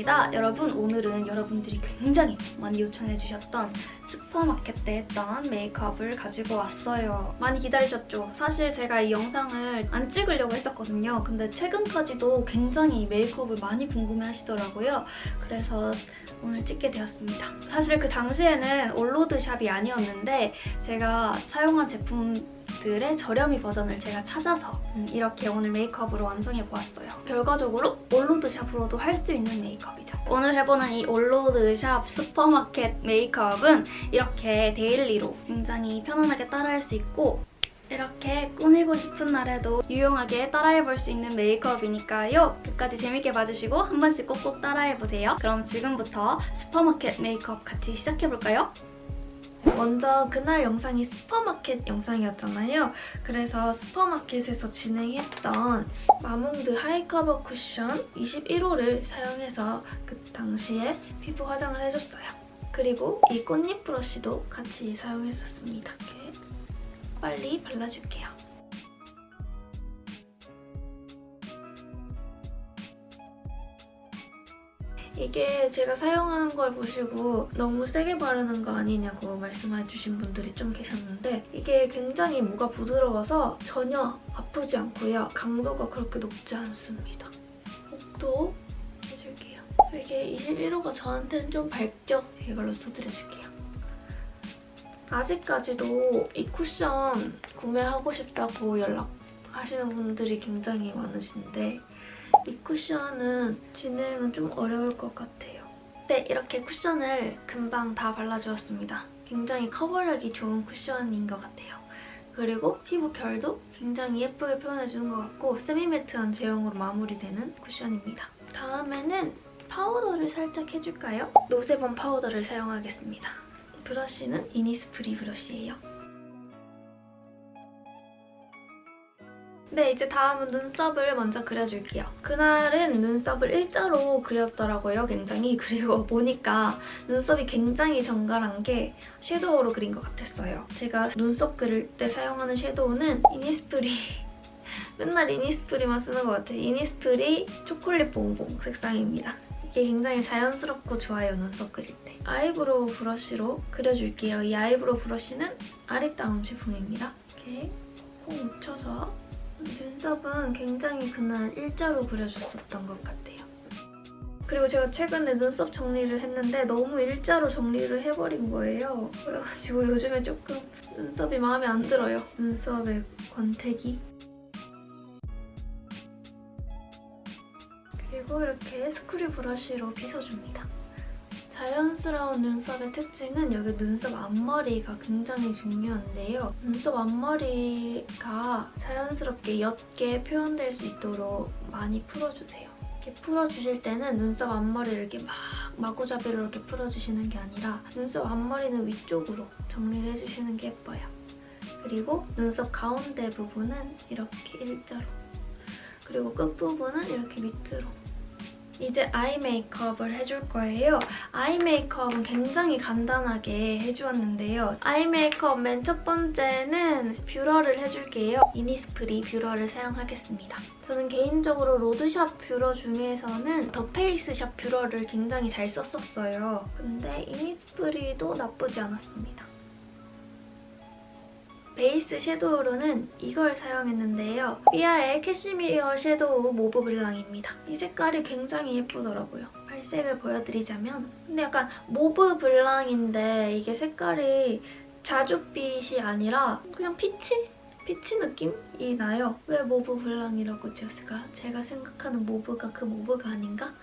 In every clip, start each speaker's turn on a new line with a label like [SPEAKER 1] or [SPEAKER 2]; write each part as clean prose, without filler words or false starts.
[SPEAKER 1] 반갑습니다. 여러분, 오늘은 여러분들이 굉장히 많이 요청해주셨던 슈퍼마켓 때 했던 메이크업을 가지고 왔어요. 많이 기다리셨죠? 사실 제가 이 영상을 안 찍으려고 했었거든요. 근데 최근까지도 굉장히 메이크업을 많이 궁금해하시더라고요. 그래서 오늘 찍게 되었습니다. 사실 그 당시에는 올로드샵이 아니었는데 제가 사용한 제품들의 저렴이 버전을 제가 찾아서 이렇게 오늘 메이크업으로 완성해보았어요. 결과적으로 올로드샵으로도 할 수 있는 메이크업이죠. 오늘 해보는 이 올로드샵 슈퍼마켓 메이크업은 이렇게 데일리로 굉장히 편안하게 따라할 수 있고 이렇게 꾸미고 싶은 날에도 유용하게 따라해볼 수 있는 메이크업이니까요. 끝까지 재밌게 봐주시고 한 번씩 꼭꼭 따라해보세요. 그럼 지금부터 슈퍼마켓 메이크업 같이 시작해볼까요? 먼저 그날 영상이 슈퍼마켓 영상이었잖아요. 그래서 슈퍼마켓에서 진행했던 마몽드 하이커버 쿠션 21호를 사용해서 그 당시에 피부 화장을 해줬어요. 그리고 이 꽃잎 브러쉬도 같이 사용했었습니다. 이렇게 빨리 발라줄게요. 이게 제가 사용하는 걸 보시고 너무 세게 바르는 거 아니냐고 말씀해주신 분들이 좀 계셨는데 이게 굉장히 무가 부드러워서 전혀 아프지 않고요. 강도가 그렇게 높지 않습니다. 목도 해줄게요. 이게 21호가 저한테는 좀 밝죠? 이걸로 써드려줄게요. 아직까지도 이 쿠션 구매하고 싶다고 연락하시는 분들이 굉장히 많으신데 이 쿠션은 진행은 좀 어려울 것 같아요. 네, 이렇게 쿠션을 금방 다 발라주었습니다. 굉장히 커버력이 좋은 쿠션인 것 같아요. 그리고 피부 결도 굉장히 예쁘게 표현해주는 것 같고 세미매트한 제형으로 마무리되는 쿠션입니다. 다음에는 파우더를 살짝 해줄까요? 노세범 파우더를 사용하겠습니다. 이 브러쉬는 이니스프리 브러쉬예요. 네, 이제 다음은 눈썹을 먼저 그려줄게요. 그날은 눈썹을 일자로 그렸더라고요, 굉장히. 그리고 보니까 눈썹이 굉장히 정갈한 게 섀도우로 그린 것 같았어요. 제가 눈썹 그릴 때 사용하는 섀도우는 이니스프리 맨날 이니스프리만 쓰는 것 같아요. 이니스프리 초콜릿 봉봉 색상입니다. 이게 굉장히 자연스럽고 좋아요, 눈썹 그릴 때. 아이브로우 브러쉬로 그려줄게요. 이 아이브로우 브러쉬는 아리따움 제품입니다. 이렇게 콕 묻혀서 눈썹은 굉장히 그날 일자로 그려줬었던 것 같아요. 그리고 제가 최근에 눈썹 정리를 했는데 너무 일자로 정리를 해버린 거예요. 그래가지고 요즘에 조금 눈썹이 마음에 안 들어요. 눈썹의 권태기. 그리고 이렇게 스크류 브러쉬로 빗어줍니다. 자연스러운 눈썹의 특징은 여기 눈썹 앞머리가 굉장히 중요한데요. 눈썹 앞머리가 자연스럽게 옅게 표현될 수 있도록 많이 풀어주세요. 이렇게 풀어주실 때는 눈썹 앞머리를 이렇게 막 마구잡이로 이렇게 풀어주시는 게 아니라 눈썹 앞머리는 위쪽으로 정리를 해주시는 게 예뻐요. 그리고 눈썹 가운데 부분은 이렇게 일자로, 그리고 끝부분은 이렇게 밑으로. 이제 아이 메이크업을 해줄 거예요. 아이 메이크업은 굉장히 간단하게 해주었는데요. 아이 메이크업 맨 첫 번째는 뷰러를 해줄게요. 이니스프리 뷰러를 사용하겠습니다. 저는 개인적으로 로드샵 뷰러 중에서는 더 페이스샵 뷰러를 굉장히 잘 썼었어요. 근데 이니스프리도 나쁘지 않았습니다. 베이스 섀도우로는 이걸 사용했는데요. 삐아의 캐시미어 섀도우 모브 블랑입니다. 이 색깔이 굉장히 예쁘더라고요. 발색을 보여드리자면 근데 약간 모브 블랑인데 이게 색깔이 자줏빛이 아니라 그냥 피치 느낌이 나요. 왜 모브 블랑이라고 지었을까? 제가 생각하는 모브가 그 모브가 아닌가?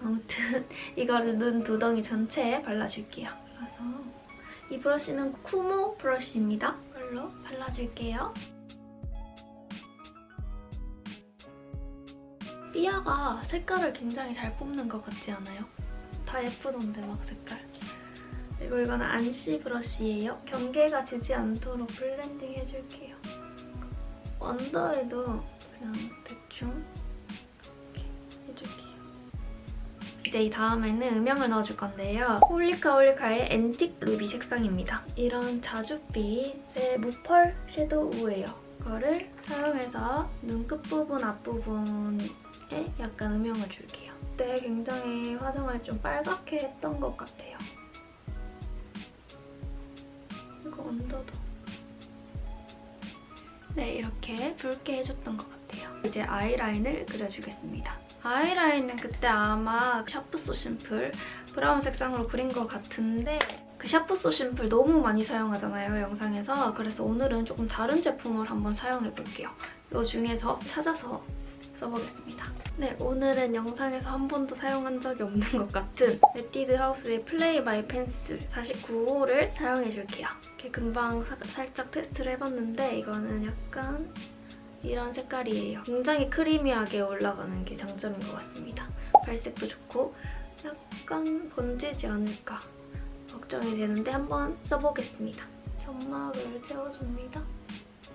[SPEAKER 1] 아무튼 이거를 눈 두덩이 전체에 발라줄게요. 그래서 이 브러쉬는 쿠모 브러쉬입니다. 이걸로 발라줄게요. 삐아가 색깔을 굉장히 잘 뽑는 것 같지 않아요? 다 예쁘던데 막 색깔. 그리고 이거는 안시 브러쉬예요. 경계가 지지 않도록 블렌딩 해줄게요. 언더에도 그냥 대충 이렇게 해줄게요. 이제 이 다음에는 음영을 넣어줄 건데요. 홀리카의 앤틱 루비 색상입니다. 이런 자줏빛의 무펄 섀도우예요. 이거를 사용해서 눈 끝부분, 앞부분에 약간 음영을 줄게요. 그때 굉장히 화장을 좀 빨갛게 했던 것 같아요. 이거 언더도. 네, 이렇게 붉게 해줬던 것 같아요. 이제 아이라인을 그려주겠습니다. 아이라인은 그때 아마 샤프 소 심플 브라운 색상으로 그린 것 같은데 그 샤프 소 심플 너무 많이 사용하잖아요, 영상에서. 그래서 오늘은 조금 다른 제품을 한번 사용해볼게요. 이 중에서 찾아서 써보겠습니다. 네, 오늘은 영상에서 한 번도 사용한 적이 없는 것 같은 네티드 하우스의 플레이 바이 펜슬 49호를 사용해줄게요. 이렇게 금방 살짝 테스트를 해봤는데 이거는 약간 이런 색깔이에요. 굉장히 크리미하게 올라가는 게 장점인 것 같습니다. 발색도 좋고 약간 번지지 않을까 걱정이 되는데 한번 써보겠습니다. 점막을 채워줍니다.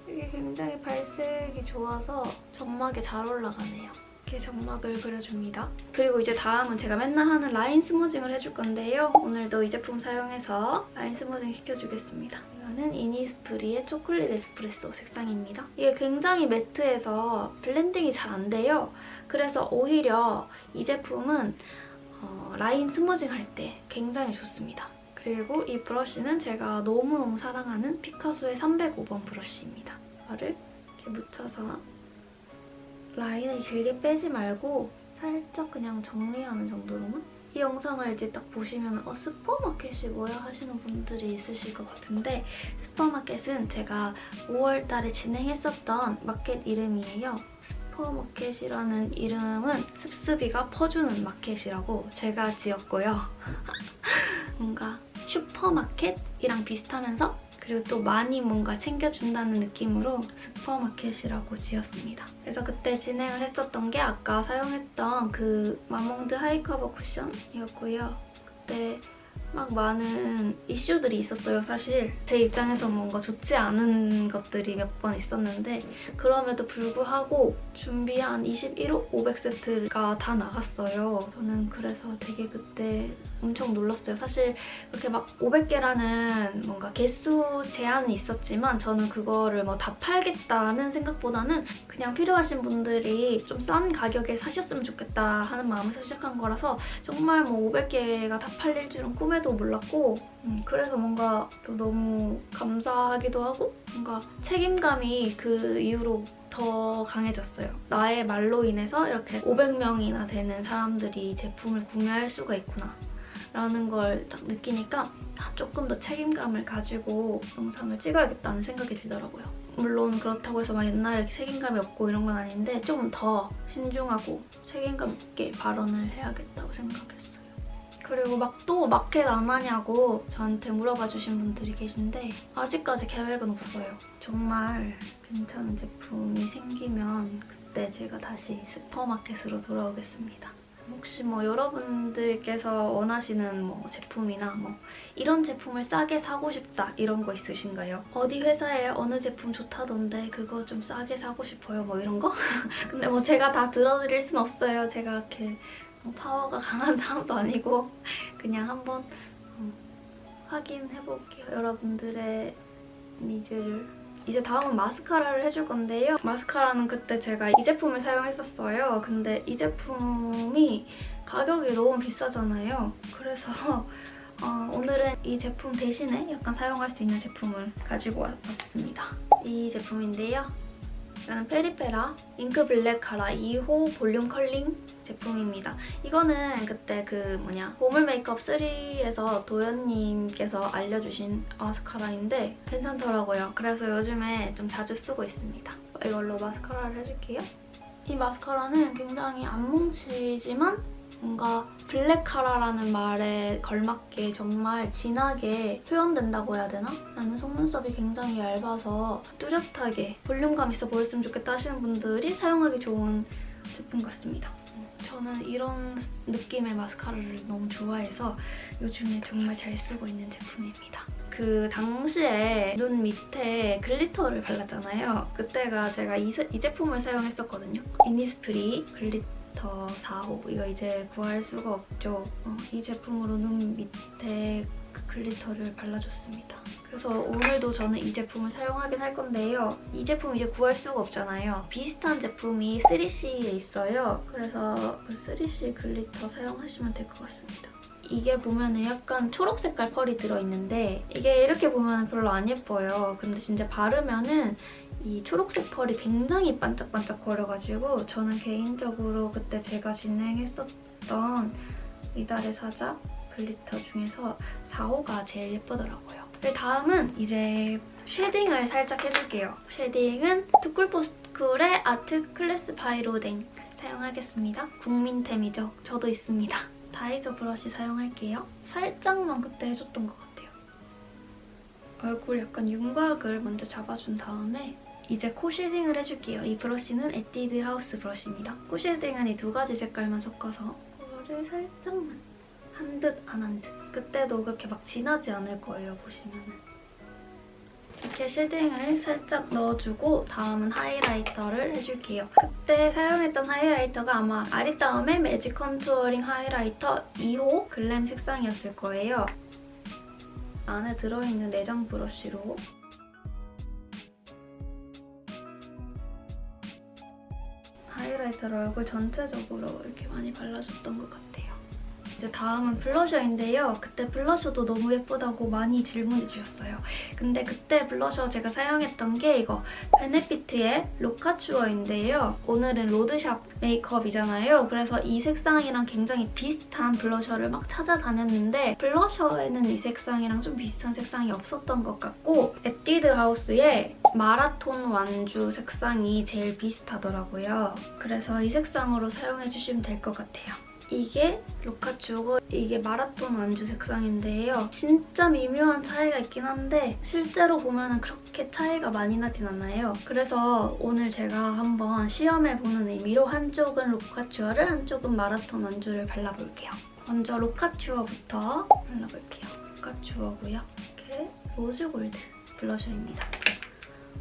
[SPEAKER 1] 이게 굉장히 발색이 좋아서 점막에 잘 올라가네요. 이렇게 점막을 그려줍니다. 그리고 이제 다음은 제가 맨날 하는 라인 스무징을 해줄 건데요. 오늘도 이 제품 사용해서 라인 스무징 시켜주겠습니다. 이거는 이니스프리의 초콜릿 에스프레소 색상입니다. 이게 굉장히 매트해서 블렌딩이 잘 안 돼요. 그래서 오히려 이 제품은 라인 스무징 할 때 굉장히 좋습니다. 그리고 이 브러쉬는 제가 너무너무 사랑하는 피카소의 305번 브러쉬입니다. 이거를 이렇게 묻혀서 라인을 길게 빼지 말고 살짝 그냥 정리하는 정도로만. 이 영상을 이제 딱 보시면 슈퍼마켓이 뭐야 하시는 분들이 있으실 것 같은데 슈퍼마켓은 제가 5월 달에 진행했었던 마켓 이름이에요. 슈퍼마켓이라는 이름은 습습이가 퍼주는 마켓이라고 제가 지었고요. 뭔가 슈퍼마켓이랑 비슷하면서 그리고 또 많이 뭔가 챙겨준다는 느낌으로 슈퍼마켓이라고 지었습니다. 그래서 그때 진행을 했었던 게 아까 사용했던 그 마몽드 하이커버 쿠션이었고요. 그때 막 많은 이슈들이 있었어요, 사실. 제 입장에서 뭔가 좋지 않은 것들이 몇 번 있었는데 그럼에도 불구하고 준비한 21호 500세트가 다 나갔어요. 저는 그래서 되게 그때 엄청 놀랐어요. 사실 그렇게 막 500개라는 뭔가 개수 제한은 있었지만 저는 그거를 뭐 다 팔겠다는 생각보다는 그냥 필요하신 분들이 좀 싼 가격에 사셨으면 좋겠다 하는 마음에서 시작한 거라서 정말 뭐 500개가 다 팔릴 줄은 꿈에도 몰랐고 그래서 뭔가 또 너무 감사하기도 하고 뭔가 책임감이 그 이후로 더 강해졌어요. 나의 말로 인해서 이렇게 500명이나 되는 사람들이 제품을 구매할 수가 있구나 라는 걸 딱 느끼니까 조금 더 책임감을 가지고 영상을 찍어야겠다는 생각이 들더라고요. 물론 그렇다고 해서 막 옛날에 책임감이 없고 이런 건 아닌데 조금 더 신중하고 책임감 있게 발언을 해야겠다고 생각했어요. 그리고 막 또 마켓 안 하냐고 저한테 물어봐 주신 분들이 계신데 아직까지 계획은 없어요. 정말 괜찮은 제품이 생기면 그때 제가 다시 슈퍼마켓으로 돌아오겠습니다. 혹시 뭐 여러분들께서 원하시는 뭐 제품이나 뭐 이런 제품을 싸게 사고 싶다 이런 거 있으신가요? 어디 회사에 어느 제품 좋다던데 그거 좀 싸게 사고 싶어요 뭐 이런 거? 근데 뭐 제가 다 들어드릴 순 없어요. 제가 이렇게 파워가 강한 사람도 아니고 그냥 한번 확인해볼게요. 여러분들의 니즈를. 이제 다음은 마스카라를 해줄 건데요. 마스카라는 그때 제가 이 제품을 사용했었어요. 근데 이 제품이 가격이 너무 비싸잖아요. 그래서 오늘은 이 제품 대신에 약간 사용할 수 있는 제품을 가지고 왔습니다. 이 제품인데요. 이거는 페리페라 잉크 블랙 카라 2호 볼륨 컬링 제품입니다. 이거는 그때 그 보물 메이크업 3에서 도연님께서 알려주신 마스카라인데 괜찮더라고요. 그래서 요즘에 좀 자주 쓰고 있습니다. 이걸로 마스카라를 해줄게요. 이 마스카라는 굉장히 안 뭉치지만 뭔가 블랙 카라라는 말에 걸맞게 정말 진하게 표현된다고 해야 되나? 나는 속눈썹이 굉장히 얇아서 뚜렷하게 볼륨감 있어 보였으면 좋겠다 하시는 분들이 사용하기 좋은 제품 같습니다. 저는 이런 느낌의 마스카라를 너무 좋아해서 요즘에 정말 잘 쓰고 있는 제품입니다. 그 당시에 눈 밑에 글리터를 발랐잖아요. 그때가 제가 이 제품을 사용했었거든요. 이니스프리 글리터 4호. 이거 이제 구할 수가 없죠. 이 제품으로 눈 밑에 그 글리터를 발라줬습니다. 그래서 오늘도 저는 이 제품을 사용하긴 할 건데요. 이 제품 이제 구할 수가 없잖아요. 비슷한 제품이 3CE에 있어요. 그래서 그 3CE 글리터 사용하시면 될 것 같습니다. 이게 보면은 약간 초록 색깔 펄이 들어있는데 이게 이렇게 보면 별로 안 예뻐요. 근데 진짜 바르면은 이 초록색 펄이 굉장히 반짝반짝 거려가지고 저는 개인적으로 그때 제가 진행했었던 이달의 사자 글리터 중에서 4호가 제일 예쁘더라고요. 다음은 이제 쉐딩을 살짝 해줄게요. 쉐딩은 투쿨포스쿨의 아트 클래스 바이로댕 사용하겠습니다. 국민템이죠. 저도 있습니다. 다이소 브러쉬 사용할게요. 살짝만 그때 해줬던 것 같아요. 얼굴 약간 윤곽을 먼저 잡아준 다음에 이제 코 쉐딩을 해줄게요. 이 브러쉬는 에뛰드 하우스 브러쉬입니다. 코 쉐딩은 이 두 가지 색깔만 섞어서 코를 살짝만 한 듯 안 한 듯. 그때도 그렇게 막 진하지 않을 거예요, 보시면은. 이렇게 쉐딩을 살짝 넣어주고 다음은 하이라이터를 해줄게요. 그때 사용했던 하이라이터가 아마 아리따움의 매직 컨투어링 하이라이터 2호 글램 색상이었을 거예요. 안에 들어있는 내장 브러쉬로 하이라이터를 얼굴 전체적으로 이렇게 많이 발라줬던 것 같아요. 이제 다음은 블러셔인데요. 그때 블러셔도 너무 예쁘다고 많이 질문해 주셨어요. 근데 그때 블러셔 제가 사용했던 게 이거 베네피트의 로카추어인데요. 오늘은 로드샵 메이크업이잖아요. 그래서 이 색상이랑 굉장히 비슷한 블러셔를 막 찾아다녔는데 블러셔에는 이 색상이랑 좀 비슷한 색상이 없었던 것 같고 에뛰드 하우스의 마라톤 완주 색상이 제일 비슷하더라고요. 그래서 이 색상으로 사용해주시면 될 것 같아요. 이게 로카추고 이게 마라톤 완주 색상인데요. 진짜 미묘한 차이가 있긴 한데 실제로 보면 그렇게 차이가 많이 나진 않아요. 그래서 오늘 제가 한번 시험해보는 의미로 한쪽은 로카추어를 한쪽은 마라톤 완주를 발라볼게요. 먼저 로카추어부터 발라볼게요. 로카추어고요. 이렇게 로즈골드 블러셔입니다.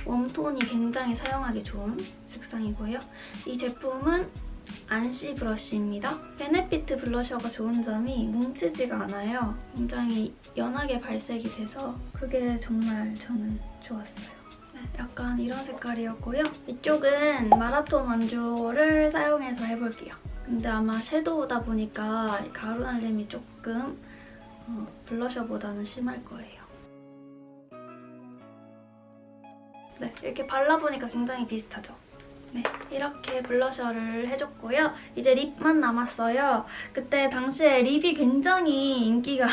[SPEAKER 1] 웜톤이 굉장히 사용하기 좋은 색상이고요. 이 제품은 안시 브러쉬입니다. 베네피트 블러셔가 좋은 점이 뭉치지가 않아요. 굉장히 연하게 발색이 돼서 그게 정말 저는 좋았어요. 네, 약간 이런 색깔이었고요. 이쪽은 마라톤 완주를 사용해서 해볼게요. 근데 아마 섀도우다 보니까 가루 날림이 조금 블러셔보다는 심할 거예요. 네, 이렇게 발라보니까 굉장히 비슷하죠? 네, 이렇게 블러셔를 해줬고요. 이제 립만 남았어요. 그때 당시에 립이 굉장히 인기가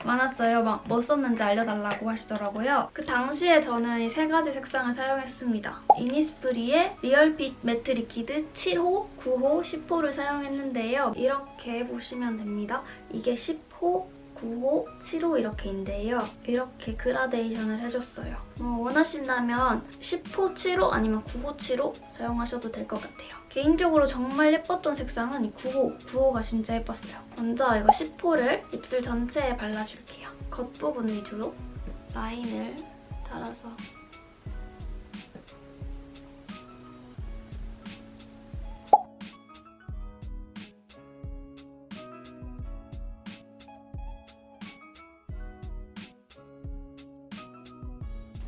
[SPEAKER 1] 많았어요. 막 뭐 썼는지 알려달라고 하시더라고요. 그 당시에 저는 이 세 가지 색상을 사용했습니다. 이니스프리의 리얼핏 매트 리퀴드 7호, 9호, 10호를 사용했는데요. 이렇게 보시면 됩니다. 이게 10호, 9호, 7호 이렇게인데요. 이렇게 그라데이션을 해줬어요. 원하신다면 10호, 7호 아니면 9호, 7호 사용하셔도 될 것 같아요. 개인적으로 정말 예뻤던 색상은 이 9호, 9호가 진짜 예뻤어요. 먼저 이거 10호를 입술 전체에 발라줄게요. 겉부분 위주로 라인을 따라서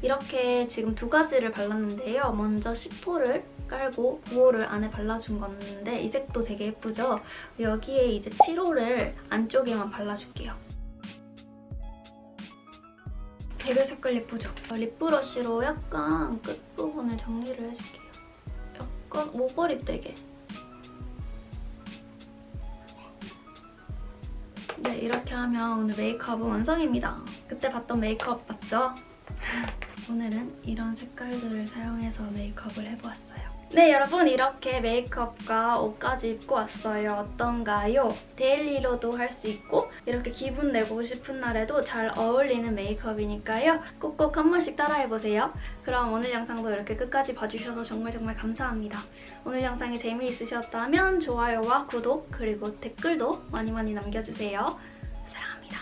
[SPEAKER 1] 이렇게 지금 두 가지를 발랐는데요. 먼저 10호를 깔고 9호를 안에 발라준 건데 이 색도 되게 예쁘죠? 여기에 이제 7호를 안쪽에만 발라줄게요. 되게 색깔 예쁘죠? 립브러쉬로 약간 끝부분을 정리를 해줄게요. 약간 오버립 되게. 네, 이렇게 하면 오늘 메이크업은 완성입니다. 그때 봤던 메이크업 맞죠? 오늘은 이런 색깔들을 사용해서 메이크업을 해보았어요. 네, 여러분 이렇게 메이크업과 옷까지 입고 왔어요. 어떤가요? 데일리로도 할 수 있고 이렇게 기분 내고 싶은 날에도 잘 어울리는 메이크업이니까요. 꼭꼭 한 번씩 따라해보세요. 그럼 오늘 영상도 이렇게 끝까지 봐주셔서 정말 감사합니다. 오늘 영상이 재미있으셨다면 좋아요와 구독 그리고 댓글도 많이 남겨주세요. 사랑합니다.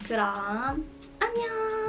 [SPEAKER 1] 그럼 안녕!